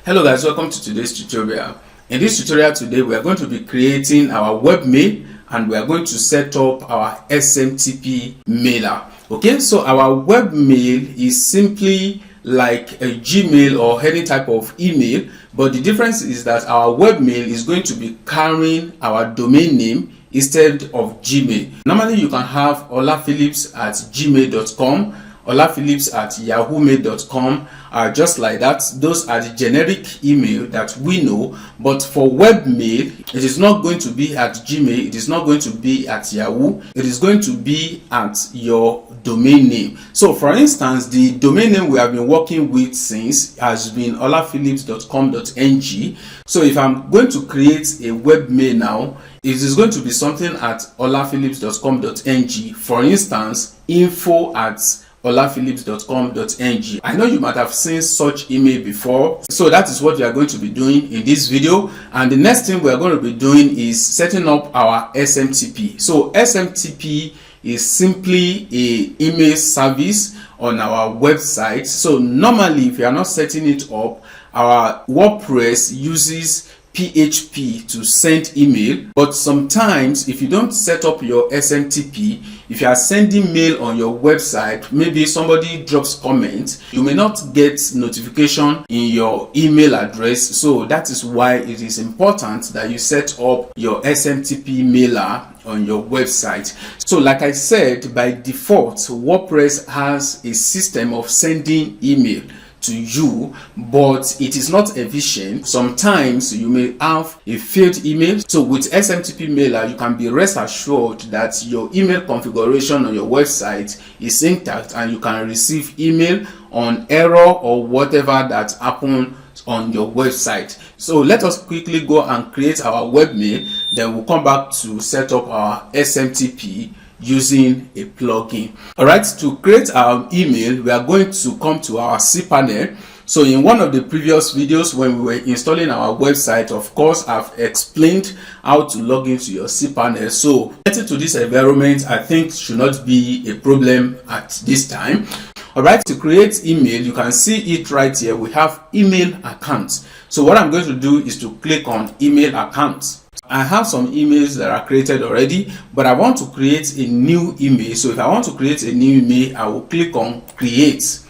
Hello guys, welcome to today's tutorial. In this tutorial today, we are going to be creating our webmail and we are going to set up our SMTP mailer. Okay, so our webmail is simply like a Gmail or any type of email, but the difference is that our webmail is going to be carrying our domain name instead of Gmail. Normally you can have olaphillips@gmail.com, olaphillips@yahoomail.com, just like that. Those are the generic email that we know, but for webmail it is not going to be at Gmail, it is not going to be at Yahoo, it is going to be at your domain name. So for instance, the domain name we have been working with since has been olaphillips.com.ng. so if I'm going to create a webmail now, it is going to be something at olaphillips.com.ng. for instance, info@olaphillips.com.ng. I know you might have seen such email before, so that is what we are going to be doing in this video. And the next thing we are going to be doing is setting up our SMTP. So SMTP is simply a email service on our website. So normally if you are not setting it up, our WordPress uses PHP to send email, but sometimes if you don't set up your SMTP, if you are sending mail on your website, maybe somebody drops comment, you may not get notification in your email address. So that is why it is important that you set up your SMTP mailer on your website. So like I said, by default WordPress has a system of sending email to you, but it is not efficient. Sometimes you may have a failed email. So with SMTP mailer, you can be rest assured that your email configuration on your website is intact and you can receive email on error or whatever that happened on your website. So let us quickly go and create our webmail, then we'll come back to set up our SMTP using a plugin. Alright, to create our email, we are going to come to our cPanel. So in one of the previous videos when we were installing our website, of course I've explained how to log into your cPanel. So getting to this environment I think should not be a problem at this time. Alright, to create email, you can see it right here. We have email accounts. So what I'm going to do is to click on email accounts. I have some emails that are created already, but I want to create a new email. So if I want to create a new email, I will click on create.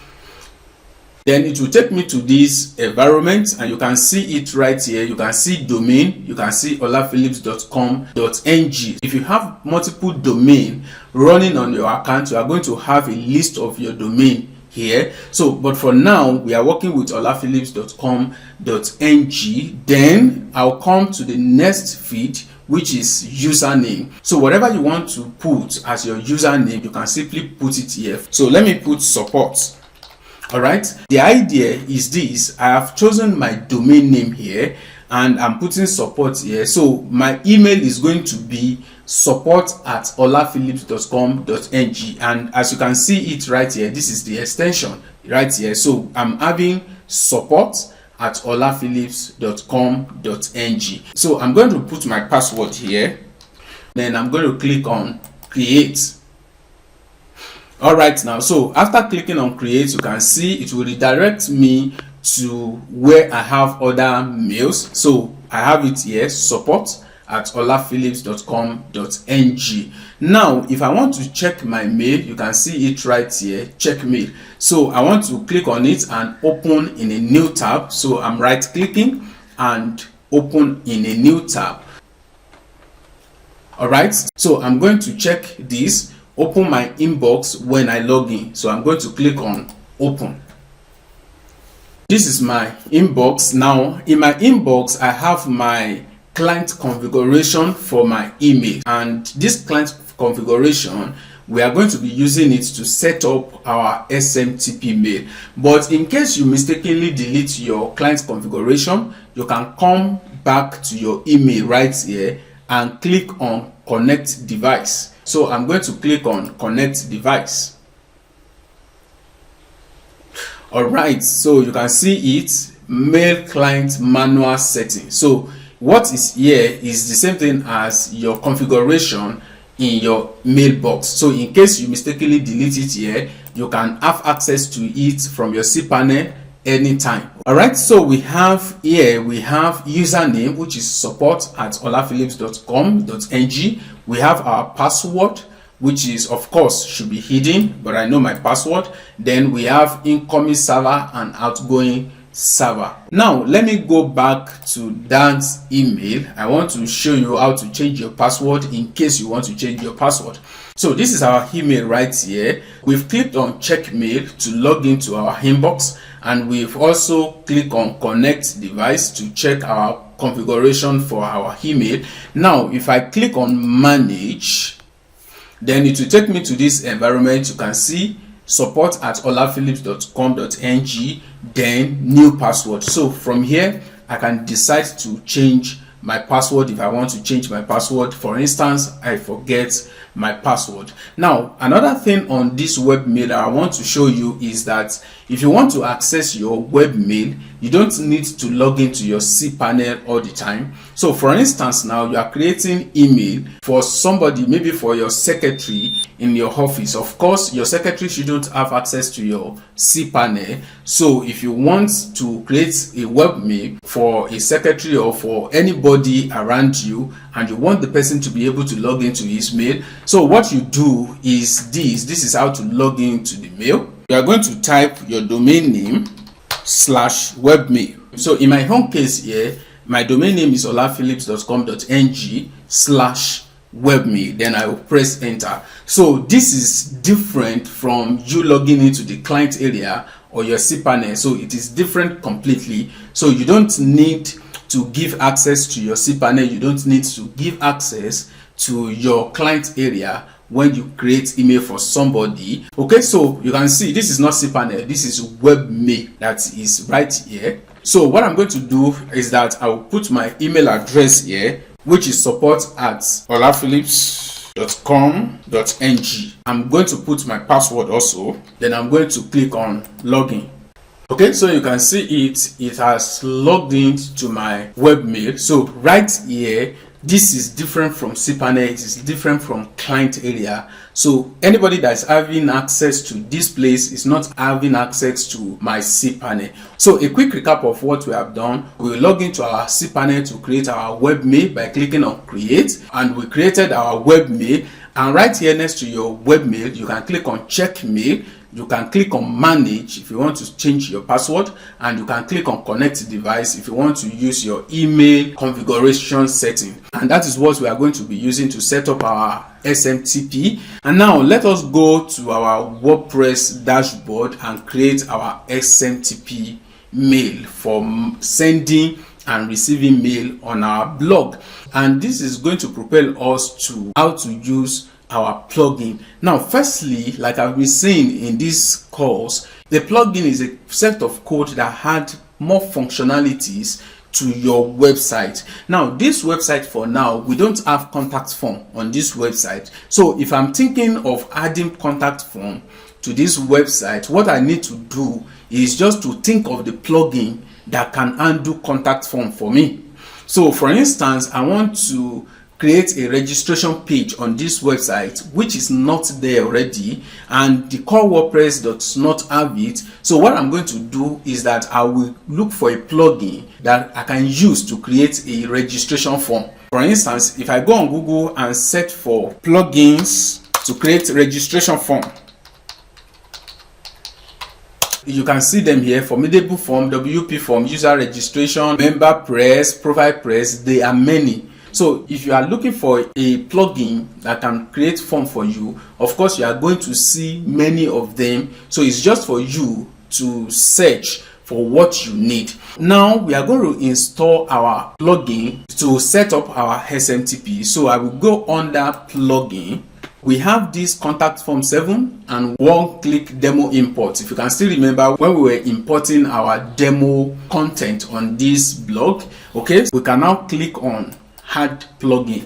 Then it will take me to this environment and you can see it right here. You can see domain, you can see olaphillips.com.ng. If you have multiple domain running on your account, you are going to have a list of your domain here. So but for now we are working with olaphillips.com.ng. then I'll come to the next feed, which is username. So whatever you want to put as your username, you can simply put it here. So let me put support. All right, the idea is this: I have chosen my domain name here and I'm putting support here. So my email is going to be support@olaphillips.com.ng, and as you can see it right here, this is the extension right here. So I'm having support@olaphillips.com.ng. so I'm going to put my password here, then I'm going to click on create. All right, now so after clicking on create, you can see it will redirect me to where I have other mails. So I have it here, support@olaphillips.com.ng. now if I want to check my mail, you can see it right here, check mail. So I want to click on it and open in a new tab. So I'm right clicking and open in a new tab. All right, so I'm going to check this, open my inbox when I log in. So I'm going to click on open. This is my inbox. Now in my inbox I have my client configuration for my email, and this client configuration we are going to be using it to set up our SMTP mail. But in case you mistakenly delete your client configuration, you can come back to your email right here and click on connect device. So I'm going to click on connect device. All right, so you can see it, mail client manual setting. So what is here is the same thing as your configuration in your mailbox. So in case you mistakenly delete it here, you can have access to it from your cPanel anytime. All right, so we have here, we have username, which is support@olaphillips.com.ng. we have our password, which is of course should be hidden, but I know my password. Then we have incoming server and outgoing server. Now let me go back to that email. I want to show you how to change your password in case you want to change your password. So this is our email right here. We've clicked on check mail to log into our inbox, and we've also clicked on connect device to check our configuration for our email. Now if I click on manage, then it will take me to this environment. You can see support@olaphillips.com.ng, then new password. So from here I can decide to change my password if I want to change my password. For instance, I forget my password. Now another thing on this webmail I want to show you is that if you want to access your webmail, you don't need to log into your cPanel all the time. So for instance, now you are creating email for somebody, maybe for your secretary in your office. Of course your secretary shouldn't have access to your cPanel. So if you want to create a webmail for a secretary or for anybody around you, and you want the person to be able to log into his mail, so what you do is this is how to log into the mail. You are going to type your domain name /webmail. So in my home case here, my domain name is olaphillips.com.ng/webmail. Then I will press enter. So this is different from you logging into the client area or your cPanel. So it is different completely. So you don't need to give access to your cPanel. You don't need to give access to your client area when you create email for somebody. Okay, so you can see this is not cPanel, this is webmail that is right here. So what I'm going to do is that I will put my email address here, which is support@olaphillips.com.ng. I'm going to put my password also. Then I'm going to click on login. Okay, so you can see it has logged into my webmail. So right here, this is different from cPanel, it is different from client area. So anybody that's having access to this place is not having access to my cPanel. So a quick recap of what we have done: we will log into our cPanel to create our webmail by clicking on create, and we created our webmail. And right here next to your webmail, you can click on check mail. You can click on manage if you want to change your password, and you can click on connect device if you want to use your email configuration setting. And that is what we are going to be using to set up our SMTP. And now let us go to our WordPress dashboard and create our SMTP mail for sending and receiving mail on our blog. And this is going to propel us to how to use our plugin. Now firstly, like I've been saying in this course, the plugin is a set of code that had more functionalities to your website. Now this website, for now, we don't have contact form on this website. So if I'm thinking of adding contact form to this website, what I need to do is just to think of the plugin that can undo contact form for me. So for instance, I want to create a registration page on this website which is not there already, and the core WordPress does not have it. So what I'm going to do is that I will look for a plugin that I can use to create a registration form. For instance, if I go on Google and search for plugins to create registration form, you can see them here: formidable form, WP form, user registration, member press, profile press. There are many. So if you are looking for a plugin that can create form for you, of course you are going to see many of them. So it's just for you to search for what you need. Now we are going to install our plugin to set up our SMTP. So I will go under plugin. We have this contact form 7 and one-click demo import. If you can still remember when we were importing our demo content on this blog, okay, we can now click on add plugin.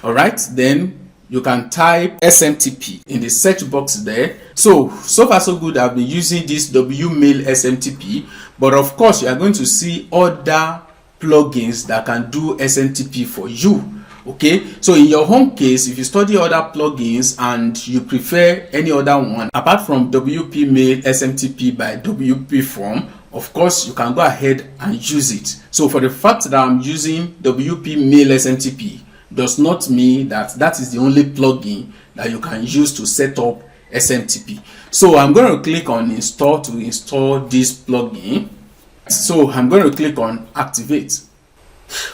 All right, then you can type SMTP in the search box there. So far so good. I've been using this Wmail SMTP, but of course you are going to see other plugins that can do SMTP for you. Okay, so in your home case, if you study other plugins and you prefer any other one apart from WP Mail SMTP by WP Form, of course you can go ahead and use it. So for the fact that I'm using WP Mail SMTP does not mean that that is the only plugin that you can use to set up SMTP. So I'm going to click on install to install this plugin. So I'm going to click on activate.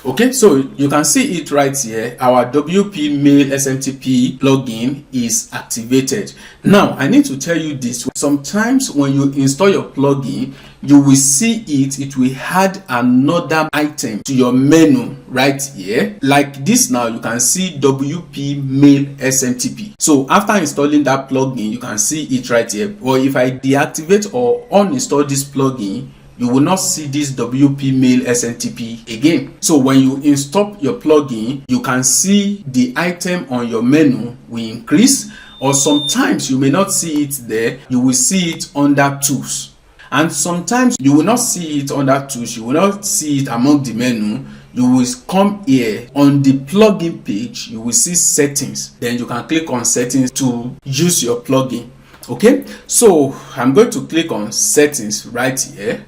Okay, so you can see it right here. Our WP Mail SMTP plugin is activated. Now I need to tell you this: sometimes when you install your plugin, you will see it will add another item to your menu right here. Like this, now you can see WP Mail SMTP. So after installing that plugin, you can see it right here. Or if I deactivate or uninstall this plugin, you will not see this WP Mail SMTP again. So when you install your plugin, you can see the item on your menu will increase, or sometimes you may not see it there. You will see it under tools, and sometimes you will not see it under tools. You will not see it among the menu. You will come here on the plugin page. You will see settings. Then you can click on settings to use your plugin. Okay, so I'm going to click on settings right here.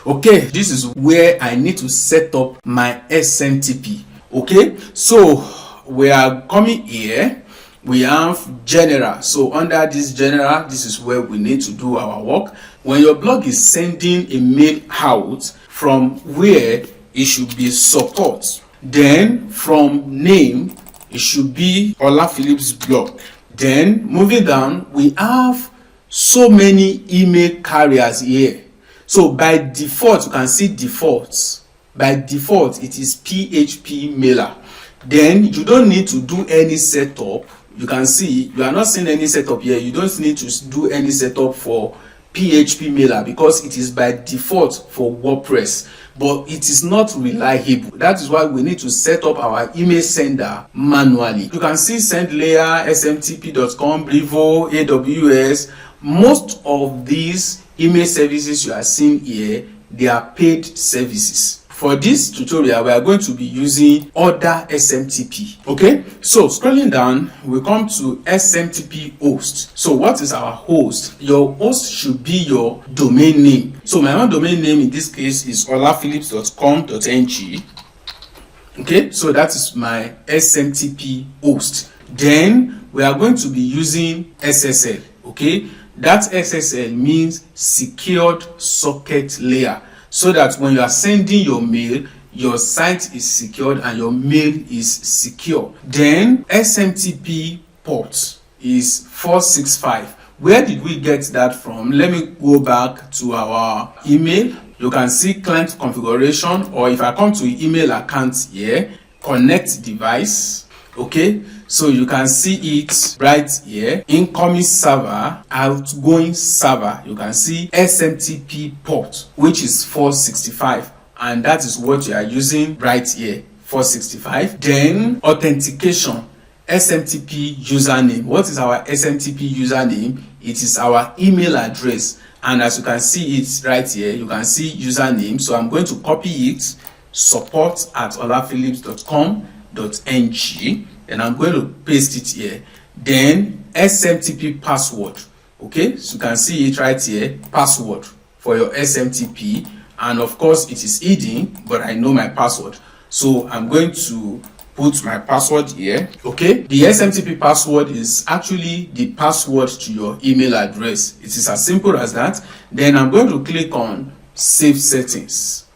Okay, this is where I need to set up my SMTP. Okay, so we are coming here. We have general. So under this general, this is where we need to do our work. When your blog is sending a mail out, from where it should be support. Then from name, it should be Ola Phillips blog. Then moving down, we have so many email carriers here. So by default, you can see defaults. By default, it is PHP Mailer. Then you don't need to do any setup. You can see you are not seeing any setup here. You don't need to do any setup for PHP Mailer because it is by default for WordPress, but it is not reliable. That is why we need to set up our email sender manually. You can see SendLayer, smtp.com, Brivo, AWS. Most of these email services you are seeing here, they are paid services. For this tutorial, we are going to be using other SMTP. Okay, so scrolling down, we come to SMTP host. So what is our host? Your host should be your domain name. So my own domain name in this case is olaphillips.com.ng. Okay, so that is my SMTP host. Then we are going to be using SSL. Okay, that SSL means secured socket layer, so that when you are sending your mail, your site is secured and your mail is secure. Then SMTP port is 465. Where did we get that from? Let me go back to our email. You can see client configuration, or if I come to email account here, connect device. Okay, so you can see it right here. Incoming server, outgoing server. You can see SMTP port, which is 465, and that is what you are using right here, 465. Then authentication, SMTP username. What is our SMTP username? It is our email address, and as you can see it right here, you can see username. So I'm going to copy it, support@olaphillips.com.ng, and I'm going to paste it here. Then SMTP password. Okay, so you can see it right here, password for your SMTP, and of course it is hidden, but I know my password, so I'm going to put my password here. Okay, the SMTP password is actually the password to your email address. It is as simple as that. Then I'm going to click on save settings.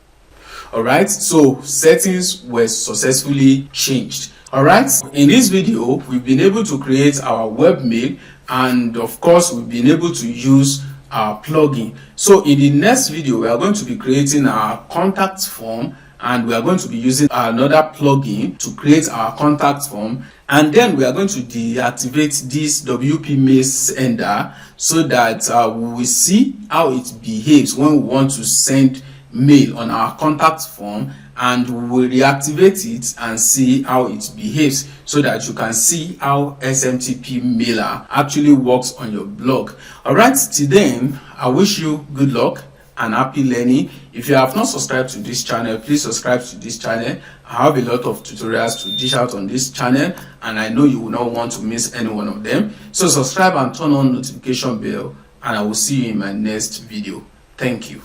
All right, so settings were successfully changed. All right, in this video we've been able to create our webmail, and of course we've been able to use our plugin. So in the next video we are going to be creating our contact form, and we are going to be using another plugin to create our contact form, and then we are going to deactivate this WP Mail sender so that we will see how it behaves when we want to send mail on our contact form, and we will reactivate it and see how it behaves so that you can see how SMTP Mailer actually works on your blog. All right, till then, I wish you good luck. and happy learning. If you have not subscribed to this channel, please subscribe to this channel. I have a lot of tutorials to dish out on this channel, and I know you will not want to miss any one of them. So subscribe and turn on notification bell, and I will see you in my next video. Thank you.